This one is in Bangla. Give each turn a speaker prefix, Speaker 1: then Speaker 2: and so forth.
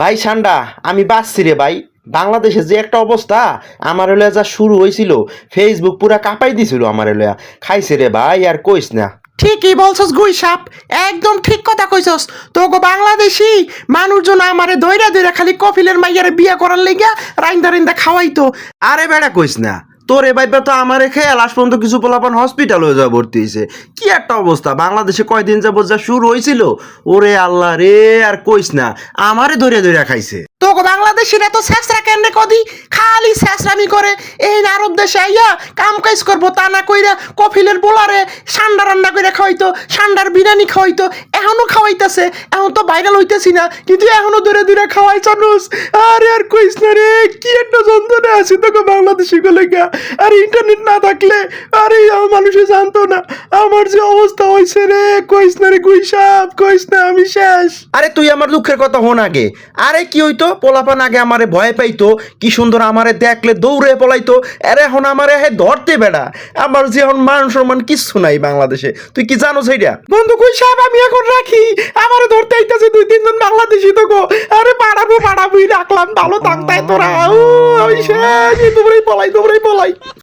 Speaker 1: ভাই ঠান্ডা আমি বাঁচছি রে ভাই। বাংলাদেশে যে একটা অবস্থা, আমার লয়া যা শুরু হয়েছিল, ফেসবুক পুরা কাঁপাই দিছিল আমার লয়া। খাইছে রে ভাই, আর কইস না।
Speaker 2: ঠিকই বলছস গুই সাপ, একদম ঠিক কথা কইছস। তোগো বাংলাদেশি মানুষজন আমারে দইরা দইরা খালি কফিলের মাইয়ারে বিয়া করার লেগা রাইন্দা রাইন্দা খাওয়াইতো।
Speaker 1: আরে বেড়া কইস না, তোর এ ভাইবা তো আমারে খেয়ে লাস্ট পর্যন্ত কিছু পোলাপান হসপিটাল হয়ে যাওয়া ভর্তি হয়েছে। কি একটা অবস্থা বাংলাদেশে কয়দিন যাবত যা শুরু হয়েছিল, ওরে আল্লাহ রে, আর কইস না, আমারে ধরে ধরে খাইছে।
Speaker 2: তোগো বাংলাদেশিরা তো শেষরা কেন রে কদি, খালি শেষরামি করে। এই আরব দেশে আইয়া কাম কাজ করবো তা না কইরা কফিলের বোলারে সান্ডা রান্না করে খাওয়াইতো, সান্ডার বিরিয়ানি খাওয়াইতো, এখনো খাওয়াইতেছে। এখন তো ভাইরাল হইতেছি না, কিন্তু এখনো দূরে দূরে খাওয়াই চানুস। আরে আর কইস না রে, কি একটা যন্ত্রণা আছে তোকে বাংলাদেশি গুলো গা। আর ইন্টারনেট না থাকলে আরে মানুষে জানতো না আমার যে অবস্থা হয়েছে রে। কইস না রে গুই সাপ, কইস না, আমি শেষ।
Speaker 1: আরে তুই আমার দুঃখের কথা হন আগে। আরে কি হইতো, পোলাপান আগে আমারে ভয় পাইতো, কি সুন্দর আমারে দেখলে দৌড়ে পলাইতো। আরে এখন আমারে হে ধরতে বেড়া, আমার যে এখন মান সম্মান কিচ্ছু নাই বাংলাদেশে। তুই কি জানো সেইটা?
Speaker 2: বন্ধু কই সাহেব, আমি এখন রাখি, আমারে ধরতে আইতাছে 2-3 জন বাংলাদেশি তো গো। আরে পাড়াবো রাখলাম, ভালো থাকতাই তোরা। আমি শেষ, তোমরাই পলাই।